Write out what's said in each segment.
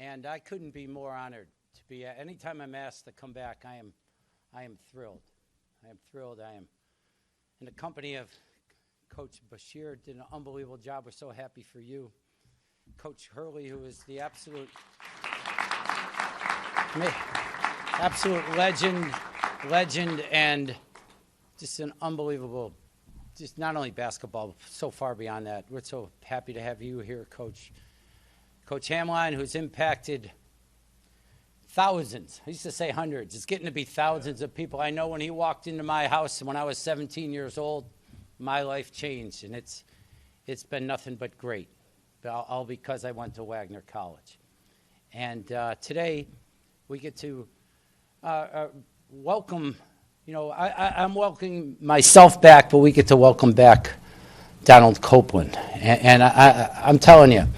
And I couldn't be more honored to be. Anytime I'm asked to come back, I am thrilled. I am thrilled. I am in the company of Coach Bashir. Did an unbelievable job. We're so happy for you. Coach Hurley, who is the absolute legend, and just an unbelievable, just not only basketball, so far beyond that. We're so happy to have you here, Coach. Coach Hamline, who's impacted thousands. I used to say hundreds. It's getting to be thousands of people. I know when he walked into my house when I was 17 years old, my life changed, and it's been nothing but great, all because I went to Wagner College. And today we get to welcome, I'm welcoming myself back, but we get to welcome back Donald Copeland. And I'm telling you,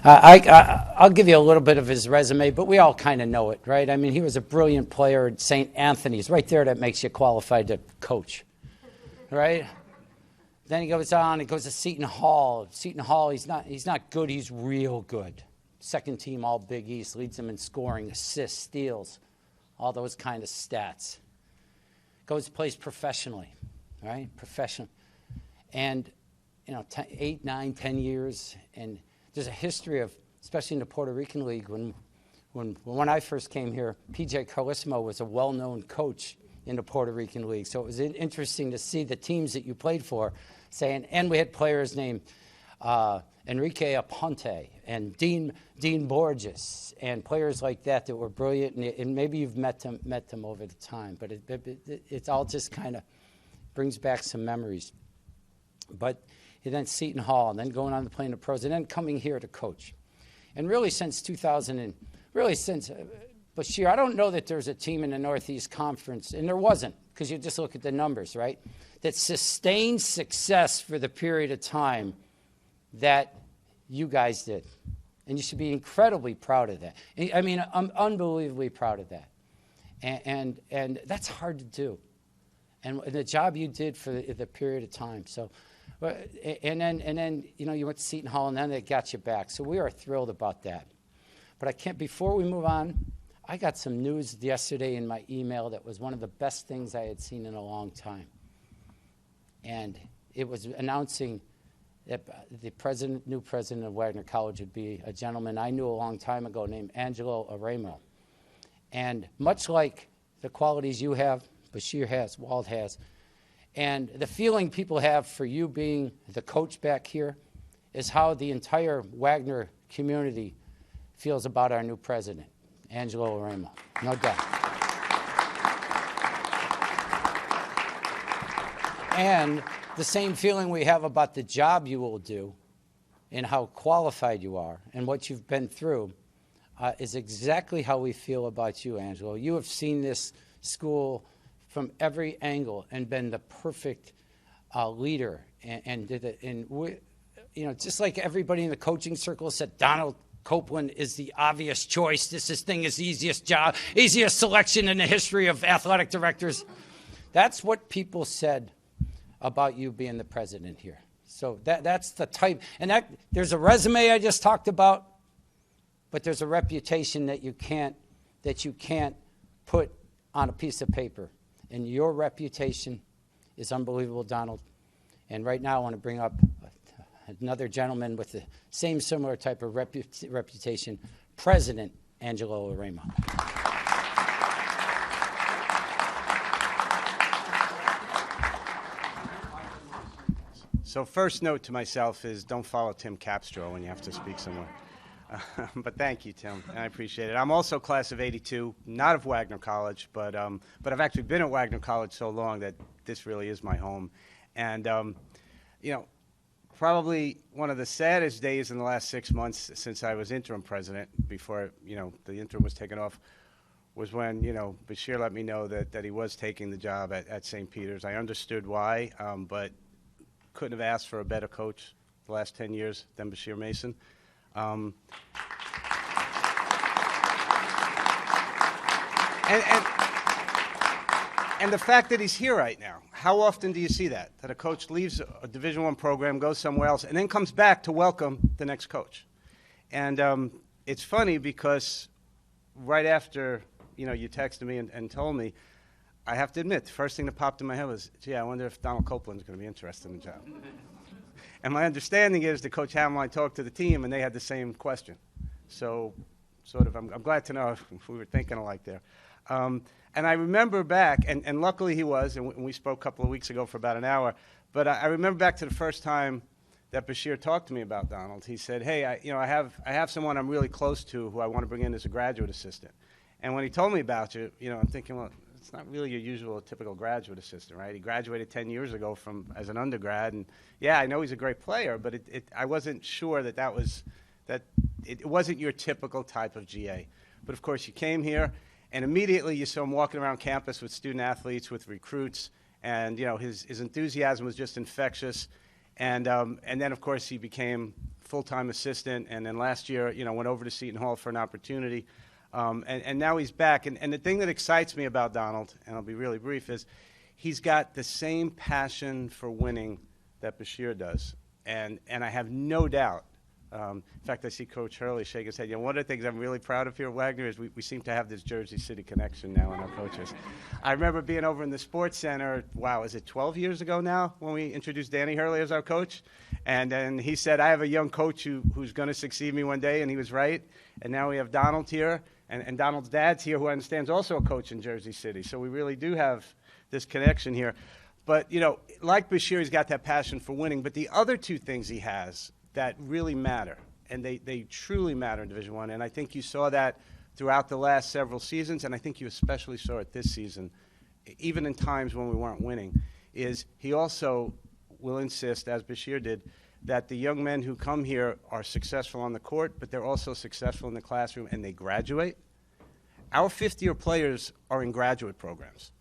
I'll give you a little bit of his resume, but we all kind of know it, right? I mean, he was a brilliant player at St. Anthony's. Right there, that makes you qualified to coach, right? Then he goes on, he goes to Seton Hall. Seton Hall, he's not good, he's real good. Second team all Big East, leads them in scoring, assists, steals, all those kind of stats. Goes, plays professionally, right? Professional. And, 8, 9, 10 years, and there's a history of, especially in the Puerto Rican League, when I first came here, P.J. Carlissimo was a well-known coach in the Puerto Rican League. So it was interesting to see the teams that you played for saying, and we had players named Enrique Aponte and Dean Borges and players like that were brilliant. And maybe you've met them over the time, but it's all just kind of brings back some memories. But then Seton Hall, and then going on to playing the pros, and then coming here to coach. And really since 2000, and really since Bashir, I don't know that there's a team in the Northeast Conference, and there wasn't, because you just look at the numbers, right, that sustained success for the period of time that you guys did. And you should be incredibly proud of that. I mean, I'm unbelievably proud of that. And that's hard to do. And the job you did for the period of time. So, and then you went to Seton Hall, and then it got you back. So we are thrilled about that. But I can't, before we move on, I got some news yesterday in my email that was one of the best things I had seen in a long time. And it was announcing that the new president of Wagner College would be a gentleman I knew a long time ago named Angelo Aremo. And much like the qualities you have, Bashir has, Wald has, and the feeling people have for you being the coach back here is how the entire Wagner community feels about our new president, Angelo Aremo, no doubt. And the same feeling we have about the job you will do and how qualified you are and what you've been through is exactly how we feel about you, Angelo. You have seen this school from every angle and been the perfect leader and did it. And we, just like everybody in the coaching circle said, Donald Copeland is the obvious choice. This thing is the easiest selection in the history of athletic directors. That's what people said about you being the president here. So that's the type, and there's a resume I just talked about, but there's a reputation that you can't put on a piece of paper. And your reputation is unbelievable, Donald. And right now I want to bring up another gentleman with the same similar type of reputation, President Angelo Aremo. So first note to myself is don't follow Tim Capstro when you have to speak somewhere. But thank you, Tim. I appreciate it. I'm also class of '82, not of Wagner College, but I've actually been at Wagner College so long that this really is my home. And, probably one of the saddest days in the last 6 months since I was interim president, before, the interim was taken off, was when, Bashir let me know that he was taking the job at St. Peter's. I understood why, but couldn't have asked for a better coach the last 10 years than Bashir Mason. And the fact that he's here right now, how often do you see that a coach leaves a Division I program, goes somewhere else, and then comes back to welcome the next coach? And it's funny because right after, you texted me and told me, I have to admit, the first thing that popped in my head was, gee, I wonder if Donald Copeland's going to be interested in the job. And my understanding is that Coach Hamline talked to the team, and they had the same question. So I'm glad to know if we were thinking alike there. And I remember back, and luckily he was, and we spoke a couple of weeks ago for about an hour, but I remember back to the first time that Bashir talked to me about Donald. He said, hey, I have someone I'm really close to who I want to bring in as a graduate assistant. And when he told me about you, I'm thinking, well, it's not really your usual typical graduate assistant, right? He graduated 10 years ago as an undergrad, and yeah, I know he's a great player, but I wasn't sure that it wasn't your typical type of GA. But of course, you came here, and immediately you saw him walking around campus with student athletes, with recruits, and his enthusiasm was just infectious. And then of course he became full-time assistant, and then last year went over to Seton Hall for an opportunity. And now he's back. And the thing that excites me about Donald, and I'll be really brief, is he's got the same passion for winning that Bashir does. And I have no doubt. In fact, I see Coach Hurley shake his head. One of the things I'm really proud of here at Wagner is we seem to have this Jersey City connection now in our coaches. I remember being over in the Sports Center, wow, is it 12 years ago now, when we introduced Danny Hurley as our coach? And then he said, I have a young coach who's going to succeed me one day, and he was right. And now we have Donald here, and Donald's dad's here, who I understand is also a coach in Jersey City. So we really do have this connection here. But, like Bashir, he's got that passion for winning. But the other two things he has that really matter, and they truly matter in Division I, and I think you saw that throughout the last several seasons, and I think you especially saw it this season, even in times when we weren't winning, is he also will insist, as Bashir did, that the young men who come here are successful on the court, but they're also successful in the classroom, and they graduate. Our fifth-year players are in graduate programs.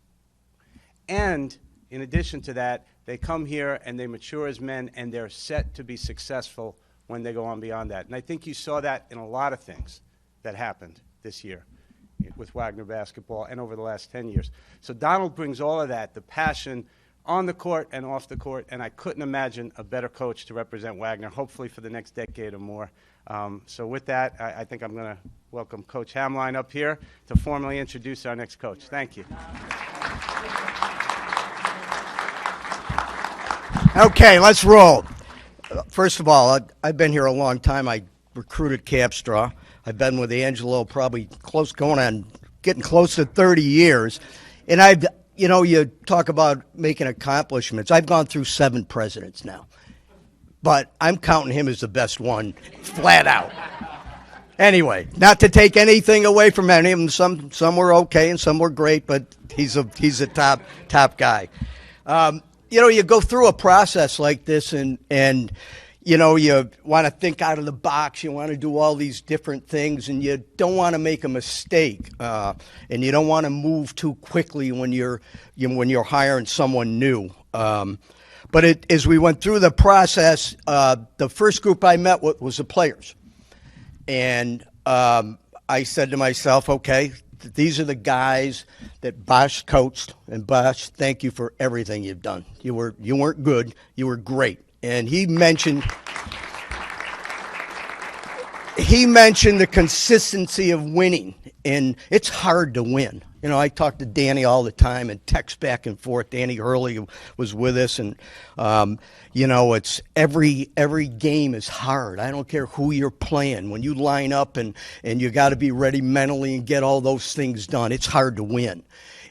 And in addition to that, they come here and they mature as men, and they're set to be successful when they go on beyond that. And I think you saw that in a lot of things that happened this year with Wagner basketball and over the last 10 years. So Donald brings all of that, the passion on the court and off the court, and I couldn't imagine a better coach to represent Wagner, hopefully for the next decade or more. So with that, I think I'm going to welcome Coach Hamline up here to formally introduce our next coach. Thank you. Okay, let's roll. First of all, I've been here a long time. I recruited Capstraw. I've been with Angelo probably getting close to 30 years. And you talk about making accomplishments. I've gone through 7 presidents now. But I'm counting him as the best one, flat out. Anyway, not to take anything away from any of them. Some were okay and some were great, but he's a top guy. You go through a process like this and you want to think out of the box. You want to do all these different things, and you don't want to make a mistake. And you don't want to move too quickly when you're hiring someone new. But as we went through the process, the first group I met with was the players. And I said to myself, okay, these are the guys that Bosch coached, and Bosch, thank you for everything you've done. You weren't good, you were great. And he mentioned the consistency of winning, and it's hard to win. I talk to Danny all the time and text back and forth. Danny Hurley was with us, and it's every game is hard. I don't care who you're playing. When you line up and you got to be ready mentally and get all those things done, it's hard to win.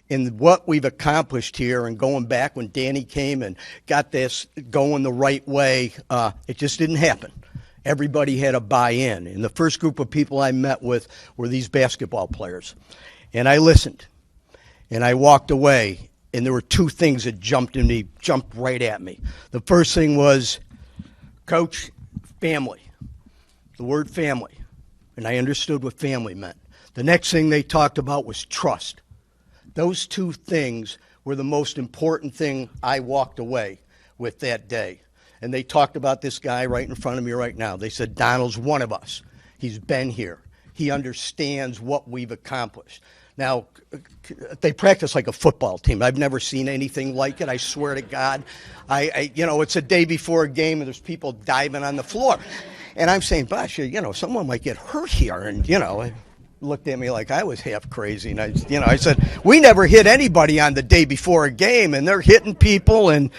And what we've accomplished here, and going back when Danny came and got this going the right way, it just didn't happen. Everybody had a buy-in. And the first group of people I met with were these basketball players. And I listened, and I walked away, and there were 2 things that jumped right at me. The first thing was, Coach, family, the word family, and I understood what family meant. The next thing they talked about was trust. Those 2 things were the most important thing I walked away with that day. And they talked about this guy right in front of me right now. They said, Donald's one of us. He's been here. He understands what we've accomplished. Now, they practice like a football team. I've never seen anything like it, I swear to God. It's a day before a game and there's people diving on the floor. And I'm saying, Bosh, someone might get hurt here. And, looked at me like I was half crazy. And I said, we never hit anybody on the day before a game, and they're hitting people. And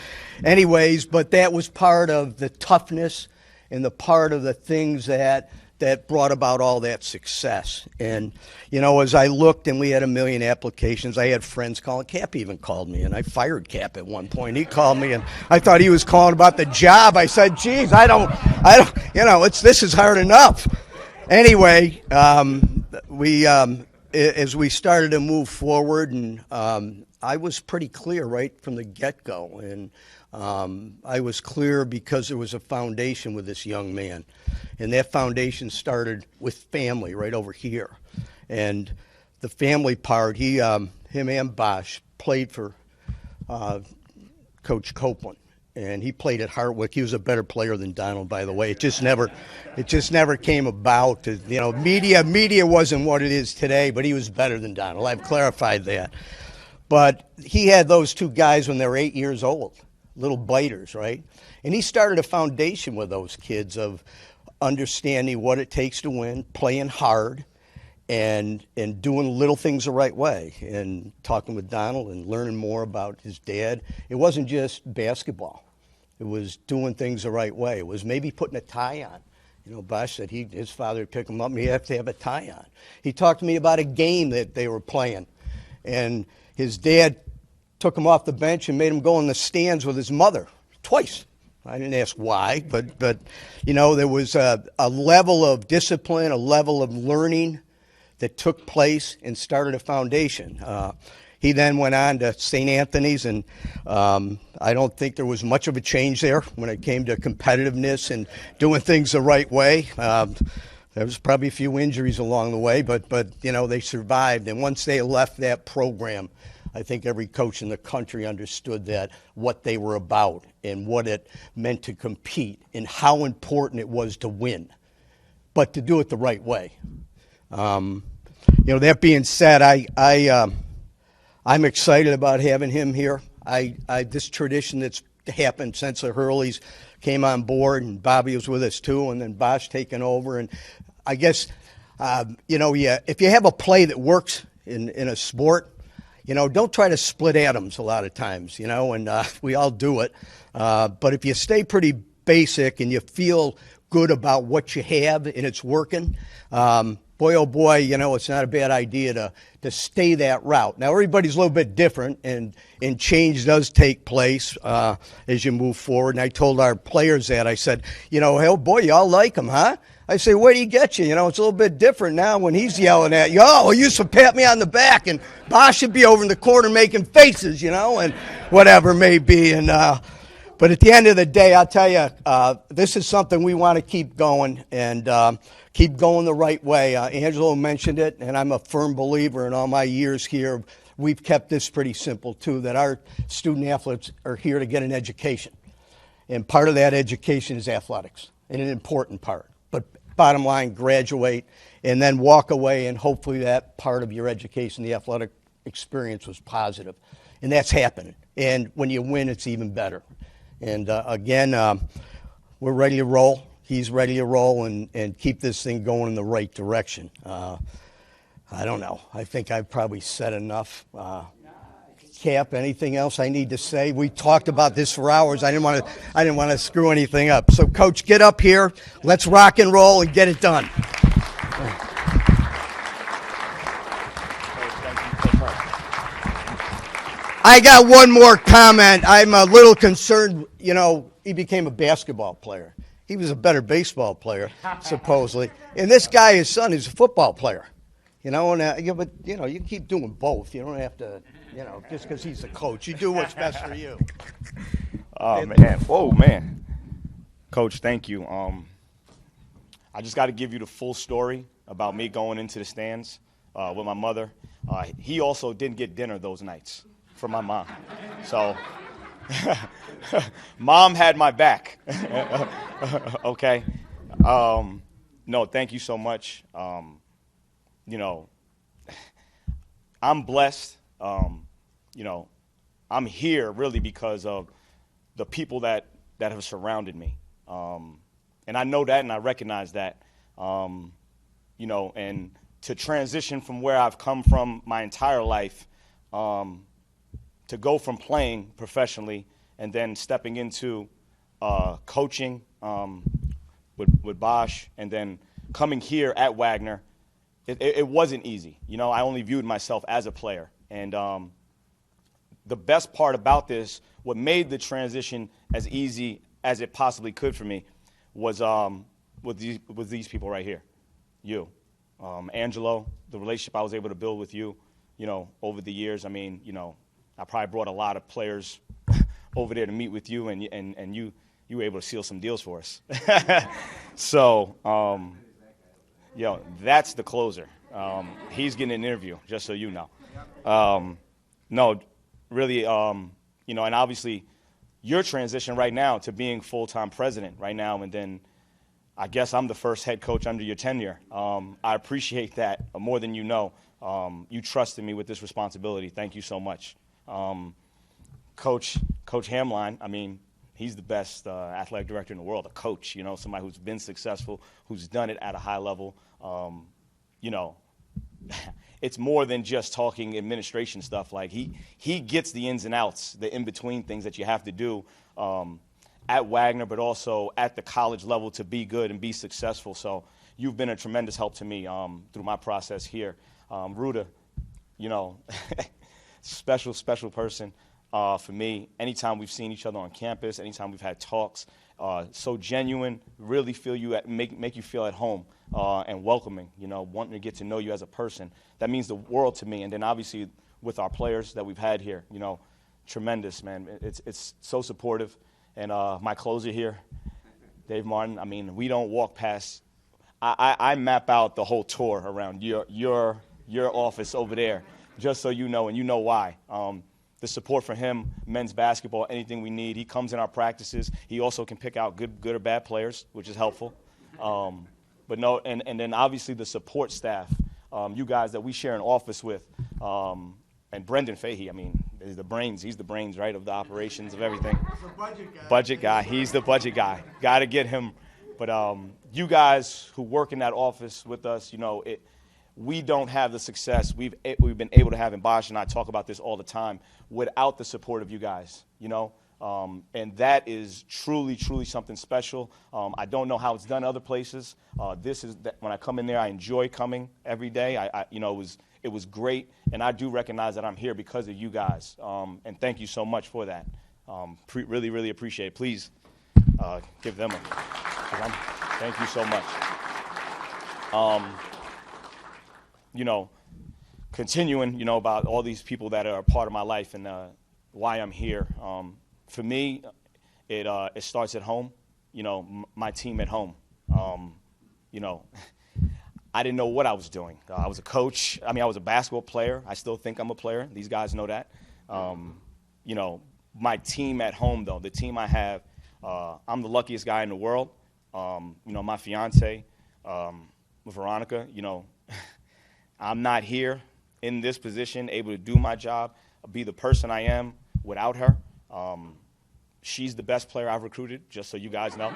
anyways, but that was part of the toughness and the part of the things that brought about all that success. And, as I looked and we had 1 million applications, I had friends calling. Cap even called me, and I fired Cap at one point. He called me, and I thought he was calling about the job. I said, geez, I don't, this is hard enough. Anyway, as we started to move forward, and I was pretty clear right from the get-go. And I was clear because there was a foundation with this young man. And that foundation started with family right over here. And the family part, him and Bosh played for Coach Copeland. And he played at Hartwick. He was a better player than Donald, by the way. It just never came about. Media wasn't what it is today, but he was better than Donald. I've clarified that. But he had those two guys when they were 8 years old, little biters, right? And he started a foundation with those kids of understanding what it takes to win, playing hard, and doing little things the right way. And talking with Donald and learning more about his dad. It wasn't just basketball. It was doing things the right way. It was maybe putting a tie on. Bosh said his father would pick him up and he'd have to have a tie on. He talked to me about a game that they were playing. And his dad took him off the bench and made him go in the stands with his mother twice. I didn't ask why, but there was a level of discipline, a level of learning that took place and started a foundation. He then went on to St. Anthony's, and I don't think there was much of a change there when it came to competitiveness and doing things the right way. There was probably a few injuries along the way, but they survived. And once they left that program, I think every coach in the country understood that, what they were about and what it meant to compete and how important it was to win, but to do it the right way. That being said, I'm excited about having him here. This tradition that's happened since the Hurleys came on board, and Bobby was with us too, and then Bosh taking over. And I guess, if you have a play that works in a sport, don't try to split atoms a lot of times, and we all do it. But if you stay pretty basic and you feel good about what you have and it's working, boy, oh boy, it's not a bad idea to stay that route. Now, everybody's a little bit different, and change does take place as you move forward. And I told our players that. I said, oh boy, y'all like him, huh? I say, where do you get you? It's a little bit different now when he's yelling at you. Oh, he used to pat me on the back, and Bosh should be over in the corner making faces, and whatever it may be. And but at the end of the day, I'll tell you, this is something we want to keep going and keep going the right way. Angelo mentioned it, and I'm a firm believer in all my years here. We've kept this pretty simple, too, that our student athletes are here to get an education. And part of that education is athletics, and an important part. But bottom line, graduate and then walk away, and hopefully that part of your education, the athletic experience, was positive. And that's happening. And when you win, it's even better. And again, we're ready to roll. He's ready to roll and keep this thing going in the right direction. I don't know. I think I've probably said enough. Cap, anything else I need to say? We talked about this for hours. I didn't want to screw anything up. So, Coach, get up here. Let's rock and roll and get it done. I got one more comment. I'm a little concerned. He became a basketball player. He was a better baseball player, supposedly. And this guy, his son, is a football player. But you keep doing both. You don't have to, just because he's a coach. You do what's best for you. Oh, man. Whoa, man. Coach, thank you. I just got to give you the full story about me going into the stands with my mother. He also didn't get dinner those nights from my mom. So Mom had my back. Okay. No, thank you so much. I'm blessed. I'm here really because of the people that have surrounded me. And I know that, and I recognize that, you know, and to transition from where I've come from my entire life, to go from playing professionally and then stepping into coaching with Bosch, and then coming here at Wagner, it wasn't easy. You know, I only viewed myself as a player. And the best part about this, what made the transition as easy as it possibly could for me, was with these people right here. You, Angelo, the relationship I was able to build with you, you know, over the years. I mean, you know, I probably brought a lot of players over there to meet with you, and you were able to seal some deals for us. So, yo, that's the closer. He's getting an interview, just so you know. No, really, you know, and obviously your transition right now to being full-time president right now, and then I guess I'm the first head coach under your tenure. I appreciate that more than you know. You trusted me with this responsibility. Thank you so much. Coach Hamline, I mean, he's the best athletic director in the world, a coach, you know, somebody who's been successful, who's done it at a high level. You know, it's more than just talking administration stuff. Like, he gets the ins and outs, the in-between things that you have to do at Wagner, but also at the college level to be good and be successful. So you've been a tremendous help to me through my process here. Ruda, you know, special person for me. Anytime we've seen each other on campus, anytime we've had talks, so genuine, really feel you make you feel at home and welcoming, you know, wanting to get to know you as a person. That means the world to me. And then obviously with our players that we've had here, you know, tremendous, man. It's so supportive. And my closer here, Dave Martin, I mean, we don't walk past. I map out the whole tour around your office over there, just so you know, and you know why. The support for him, men's basketball, anything we need. He comes in our practices. He also can pick out good or bad players, which is helpful. But no, and then obviously the support staff, you guys that we share an office with, and Brendan Fahey, I mean, he's the brains, right, of the operations of everything. Budget guy. He's the budget guy. Got to get him. But you guys who work in that office with us, you know, we don't have the success we've been able to have, and Bosch and I talk about this all the time, without the support of you guys, you know. And that is truly something special. I don't know how it's done other places. When I come in there, I enjoy coming every day. You know, it was great, and I do recognize that I'm here because of you guys. And thank you so much for that. Really appreciate it. Please give them thank you so much. You know, continuing, you know, about all these people that are a part of my life and why I'm here. For me, it starts at home. You know, my team at home. You know, I didn't know what I was doing. I was a coach. I mean, I was a basketball player. I still think I'm a player. These guys know that. You know, my team at home, though, the team I have, I'm the luckiest guy in the world. You know, my fiance, Veronica, you know, I'm not here in this position, able to do my job, be the person I am without her. She's the best player I've recruited, just so you guys know.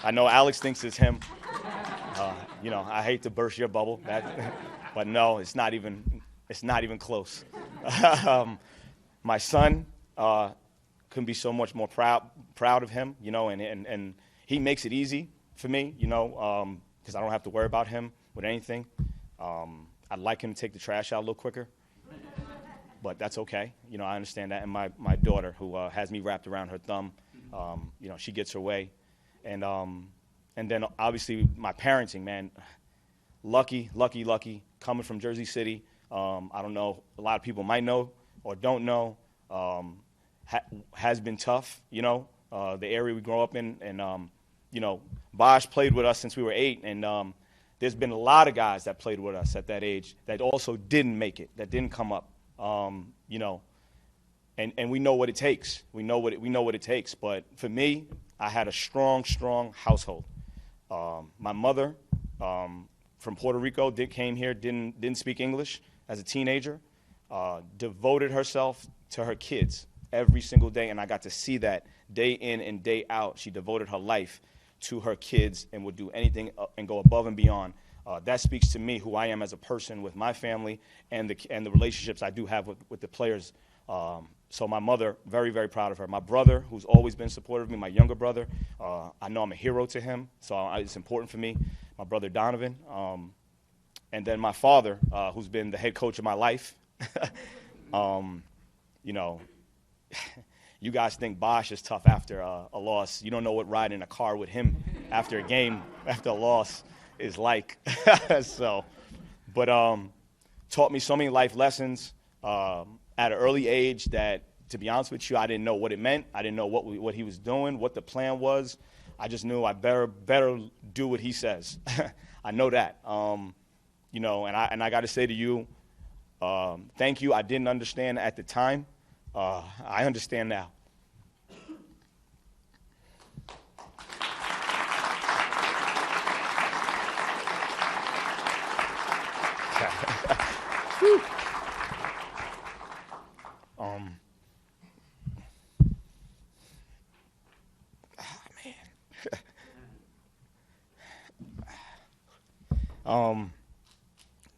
I know Alex thinks it's him. You know, I hate to burst your bubble, but no, it's not even close. My son couldn't be so much more proud of him, you know, and he makes it easy for me, you know, because I don't have to worry about him with anything. I'd like him to take the trash out a little quicker, but that's okay. You know, I understand that. And my daughter, who has me wrapped around her thumb, you know, she gets her way. And then obviously my parenting, man, lucky, coming from Jersey City. I don't know, a lot of people might know or don't know, has been tough, you know, the area we grew up in. And, you know, Bosch played with us since we were 8, and there's been a lot of guys that played with us at that age that also didn't make it, that didn't come up, you know, and we know what it takes. We know what it takes. But for me, I had a strong household. My mother, from Puerto Rico, came here, didn't speak English as a teenager, devoted herself to her kids every single day, and I got to see that day in and day out. She devoted her life to her kids and would do anything and go above and beyond. That speaks to me, who I am as a person with my family and the relationships I do have with the players. So my mother, very, very proud of her. My brother, who's always been supportive of me, my younger brother, I know I'm a hero to him, so it's important for me. My brother Donovan, and then my father, who's been the head coach of my life. You know, you guys think Bosch is tough after a loss. You don't know what riding in a car with him after a game, after a loss, is like. So, but taught me so many life lessons at an early age that, to be honest with you, I didn't know what it meant. I didn't know what he was doing, what the plan was. I just knew I better do what he says. I know that. You know, and I got to say to you, thank you. I didn't understand at the time. I understand now.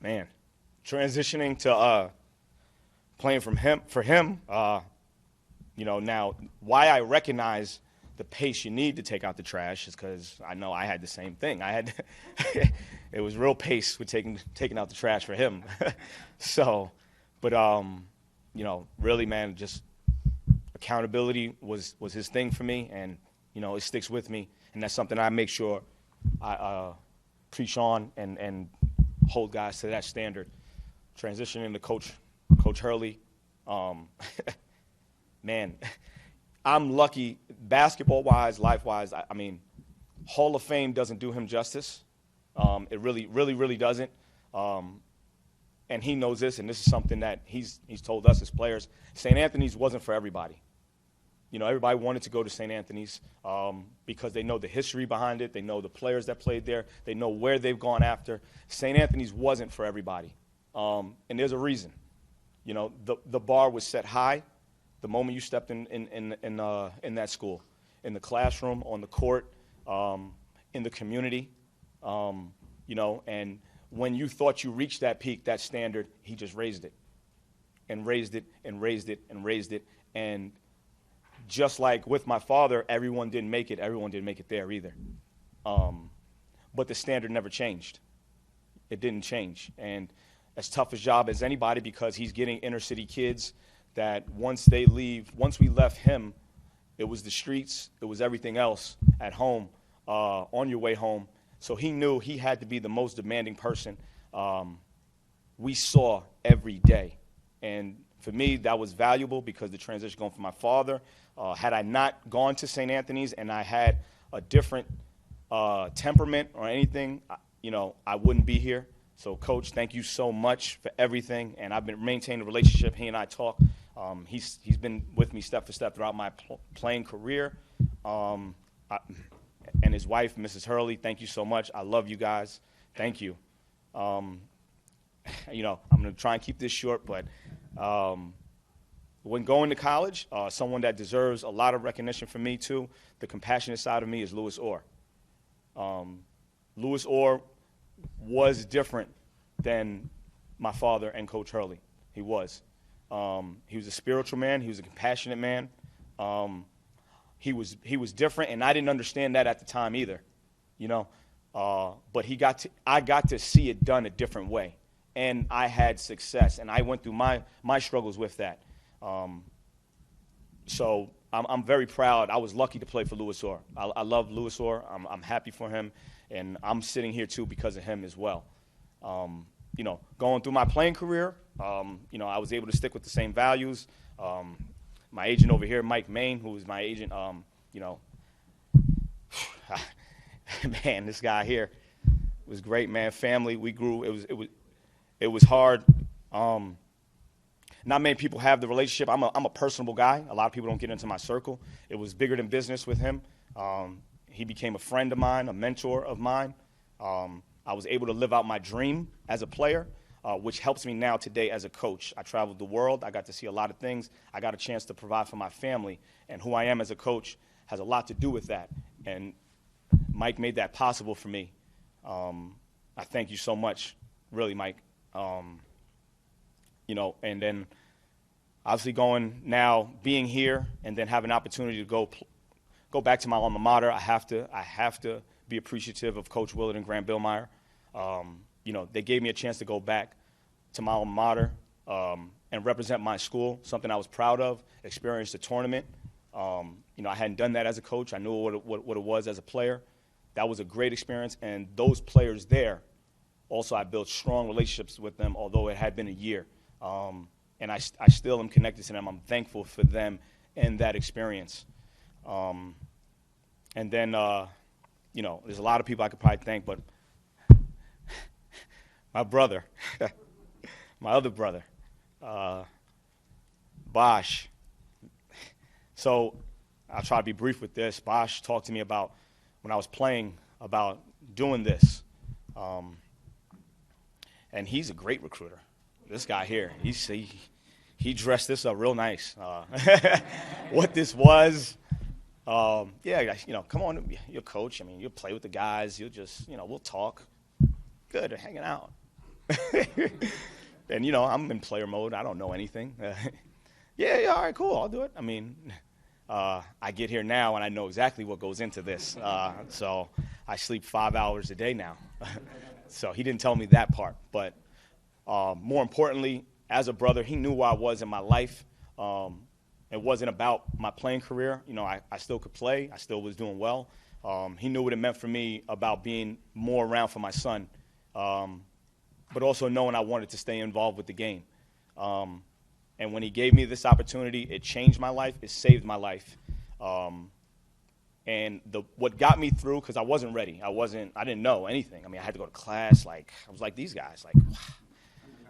Man, transitioning to playing for him, you know, now why I recognize the pace you need to take out the trash is because I know I had the same thing. I had it was real pace with taking out the trash for him. So, but you know, really, man, just accountability was his thing for me, and you know, it sticks with me, and that's something I make sure I preach on and hold guys to that standard. Transitioning to Coach Hurley, man, I'm lucky, basketball-wise, life-wise. I mean, Hall of Fame doesn't do him justice. It really doesn't. And he knows this, and this is something that he's told us as players. St. Anthony's wasn't for everybody. You know, everybody wanted to go to St. Anthony's because they know the history behind it. They know the players that played there. They know where they've gone after. St. Anthony's wasn't for everybody, and there's a reason. You know, the bar was set high the moment you stepped in that school, in the classroom, on the court, in the community. You know, and when you thought you reached that peak, that standard, he just raised it, and raised it, and raised it, and raised it, and just like with my father, everyone didn't make it. Everyone didn't make it there either. But the standard never changed. It didn't change. And as tough a job as anybody, because he's getting inner city kids that once we left him, it was the streets, it was everything else at home, on your way home. So he knew he had to be the most demanding person we saw every day. And for me, that was valuable because the transition going from my father, had I not gone to St. Anthony's and I had a different temperament or anything, you know, I wouldn't be here. So, Coach, thank you so much for everything. And I've been maintaining a relationship. He and I talk. He's been with me step for step throughout my playing career. And his wife, Mrs. Hurley, thank you so much. I love you guys. Thank you. You know, I'm going to try and keep this short, but when going to college, someone that deserves a lot of recognition from me, too, the compassionate side of me is Louis Orr. Louis Orr was different than my father and Coach Hurley. He was. He was a spiritual man. He was a compassionate man. He was different, and I didn't understand that at the time either, you know. But I got to see it done a different way, and I had success, and I went through my struggles with that. So I'm very proud. I was lucky to play for Louis Orr. I love Louis Orr. I'm happy for him, and I'm sitting here too because of him as well. You know, going through my playing career, you know, I was able to stick with the same values. My agent over here, Mike Main, who was my agent, you know, man, this guy here was great, man. Family, we grew. It was hard. Not many people have the relationship. I'm a personable guy. A lot of people don't get into my circle. It was bigger than business with him. He became a friend of mine, a mentor of mine. I was able to live out my dream as a player, which helps me now today as a coach. I traveled the world. I got to see a lot of things. I got a chance to provide for my family. And who I am as a coach has a lot to do with that. And Mike made that possible for me. I thank you so much, really, Mike. You know, and then obviously being here, and then have an opportunity to go back to my alma mater. I have to be appreciative of Coach Willard and Grant Billmeyer. You know, they gave me a chance to go back to my alma mater and represent my school, something I was proud of, experienced a tournament. You know, I hadn't done that as a coach. I knew what it was as a player. That was a great experience, and those players there, also I built strong relationships with them, although it had been a year. And I still am connected to them. I'm thankful for them and that experience. And then, you know, there's a lot of people I could probably thank, but my brother, my other brother, Bosch. So I'll try to be brief with this. Bosch talked to me about, when I was playing, about doing this. And he's a great recruiter. This guy here, he dressed this up real nice. What this was, yeah, you know, come on, you're a coach. I mean, you'll play with the guys. You'll just, you know, we'll talk. Good, hanging out. And, you know, I'm in player mode. I don't know anything. Yeah, all right, cool, I'll do it. I mean, I get here now, and I know exactly what goes into this. So I sleep 5 hours a day now. So he didn't tell me that part. But more importantly, as a brother, he knew where I was in my life. It wasn't about my playing career. You know, I still could play. I still was doing well. He knew what it meant for me about being more around for my son, but also knowing I wanted to stay involved with the game. And when he gave me this opportunity, it changed my life. It saved my life. And what got me through, because I wasn't ready. I didn't know anything. I mean, I had to go to class. Like, I was like these guys. Like, wow,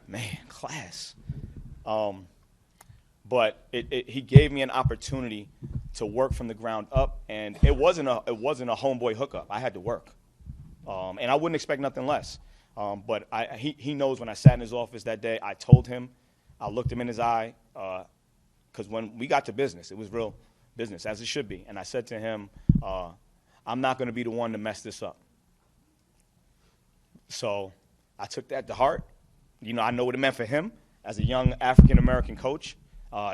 man, class. But he gave me an opportunity to work from the ground up, and it wasn't a homeboy hookup. I had to work, and I wouldn't expect nothing less. But he knows when I sat in his office that day, I told him, I looked him in his eye, because when we got to business, it was real business, as it should be. And I said to him, I'm not going to be the one to mess this up. So I took that to heart. You know, I know what it meant for him as a young African-American coach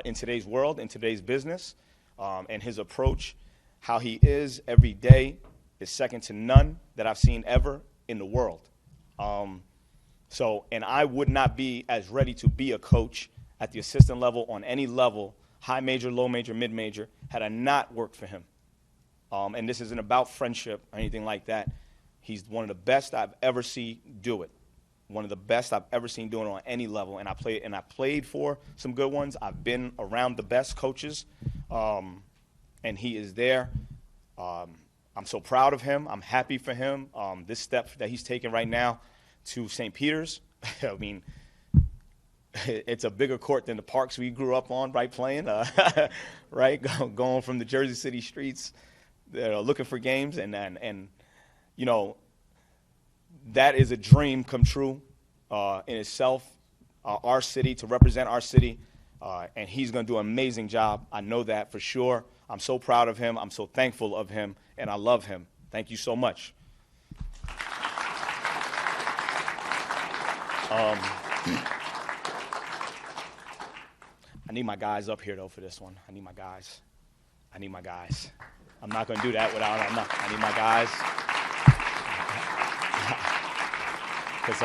in today's world, in today's business, and his approach, how he is every day is second to none that I've seen ever in the world. And I would not be as ready to be a coach at the assistant level, on any level, high major, low major, mid major, had I not worked for him. And this isn't about friendship or anything like that. He's one of the best I've ever seen do it. One of the best I've ever seen doing it on any level. And I played for some good ones. I've been around the best coaches, and he is there. I'm so proud of him. I'm happy for him. This step that he's taking right now to St. Peter's, I mean, it's a bigger court than the parks we grew up on, right, playing, right, going from the Jersey City streets, looking for games, and you know, that is a dream come true in itself, our city, to represent our city, and he's going to do an amazing job. I know that for sure. I'm so proud of him. I'm so thankful of him, and I love him. Thank you so much. I need my guys up here, though, for this one. I need my guys. I'm not going to do that without them. I need my guys. Because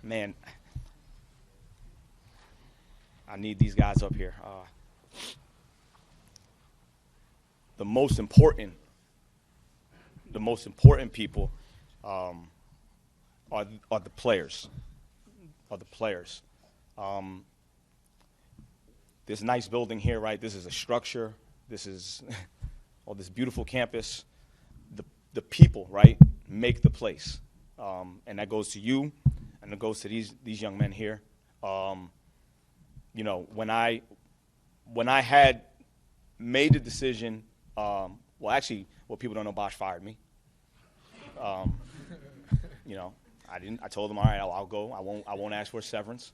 man, I need these guys up here. The most important people are the players. This nice building here, right? This is a structure. This is this beautiful campus. The people, right, make the place, and that goes to you, and it goes to these young men here. You know, when I had made the decision, well, actually, what people don't know, Bosch fired me. You know, I told him, all right, I'll go. I won't ask for a severance.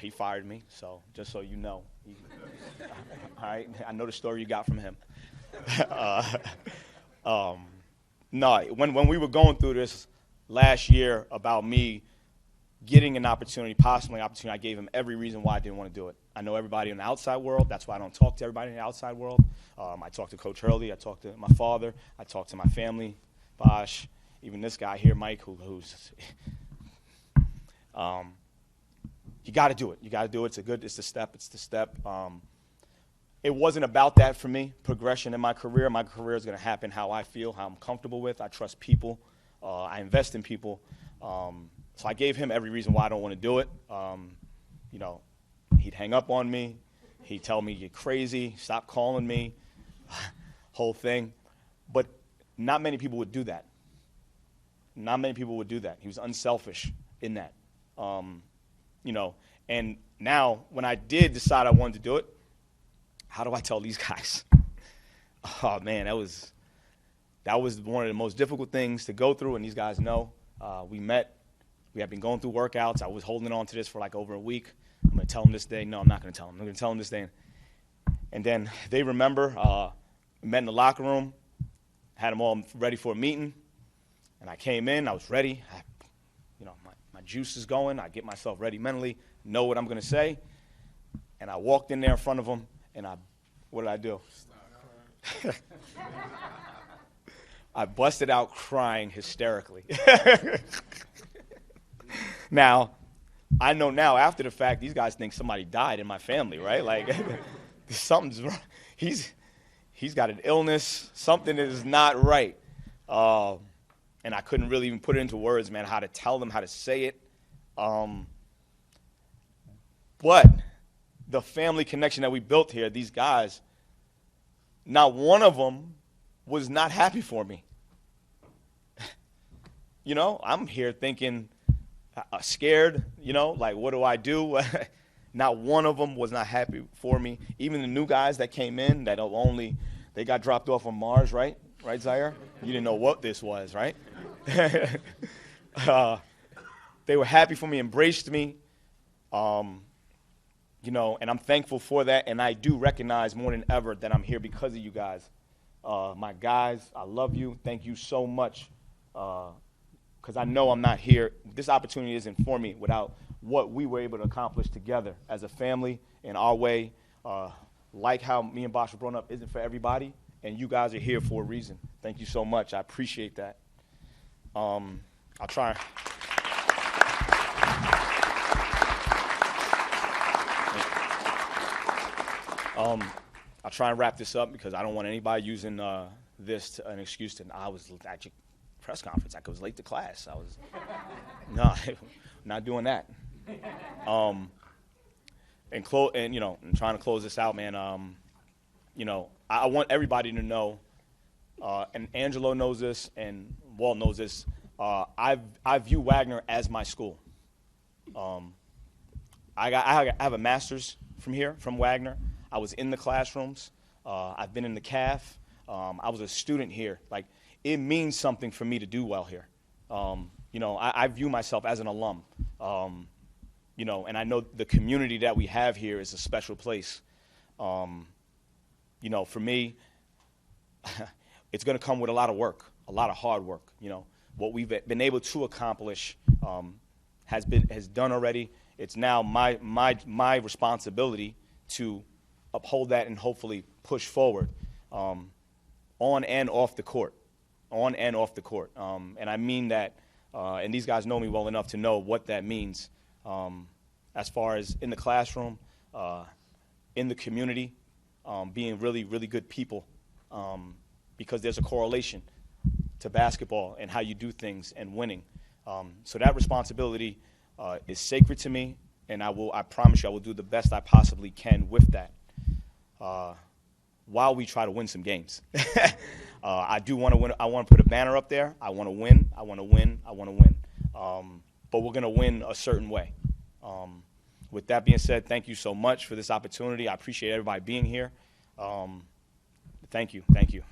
He fired me. So just so you know, All right, I know the story you got from him. No, when we were going through this last year about me getting an opportunity, possibly an opportunity, I gave him every reason why I didn't want to do it. I know everybody in the outside world. That's why I don't talk to everybody in the outside world. I talked to Coach Hurley. I talked to my father. I talked to my family, Bosh, even this guy here, Mike, who's you got to do it. You got to do it. It's the step. It's the step. It wasn't about that for me, progression in my career. My career is going to happen how I feel, how I'm comfortable with. I trust people. I invest in people. So I gave him every reason why I don't want to do it. You know, he'd hang up on me. He'd tell me, you're crazy, stop calling me, whole thing. But not many people would do that. Not many people would do that. He was unselfish in that. You know, and now when I did decide I wanted to do it, how do I tell these guys? Oh, man, that was one of the most difficult things to go through, and these guys know. We met. We had been going through workouts. I was holding on to this for like over a week. I'm going to tell them this day. No, I'm not going to tell them. I'm going to tell them this day. And then they remember, we met in the locker room, had them all ready for a meeting, and I came in. I was ready. My juice is going. I get myself ready mentally, know what I'm going to say. And I walked in there in front of them, and what did I do? I busted out crying hysterically. Now, I know now after the fact, these guys think somebody died in my family, right? Like, something's wrong. He's got an illness. Something is not right. And I couldn't really even put it into words, man, how to tell them, how to say it. But the family connection that we built here, these guys, not one of them was not happy for me. You know, I'm here thinking, scared, you know, like, what do I do? Not one of them was not happy for me. Even the new guys that came in that they got dropped off on Mars, right? Right, Zaire? You didn't know what this was, right? They were happy for me, embraced me, you know, and I'm thankful for that. And I do recognize more than ever that I'm here because of you guys. My guys, I love you. Thank you so much. Because I know I'm not here. This opportunity isn't for me without what we were able to accomplish together as a family in our way. Like how me and Bosh were brought up isn't for everybody, and you guys are here for a reason. Thank you so much. I appreciate that. I'll try. I'll try and wrap this up because I don't want anybody using this to an excuse to, I was at your press conference. I was late to class. No, not doing that. And you know, I'm trying to close this out, man. You know, I want everybody to know, and Angelo knows this, and Walt knows this. I view Wagner as my school. I have a master's from Wagner. I was in the classrooms. I've been in the CAF. I was a student here. Like, it means something for me to do well here. You know, I view myself as an alum. You know, and I know the community that we have here is a special place. You know, for me, it's going to come with a lot of work, a lot of hard work. You know, what we've been able to accomplish has done already. It's now my responsibility to uphold that and hopefully push forward on and off the court, and I mean that. And these guys know me well enough to know what that means. As far as in the classroom, in the community, being really, really good people, because there's a correlation to basketball and how you do things and winning. So that responsibility is sacred to me, and I promise you I will do the best I possibly can with that while we try to win some games. I do want to win. I want to put a banner up there. I want to win. I want to win. I want to win. But we're going to win a certain way. With that being said, thank you so much for this opportunity. I appreciate everybody being here. Thank you. Thank you.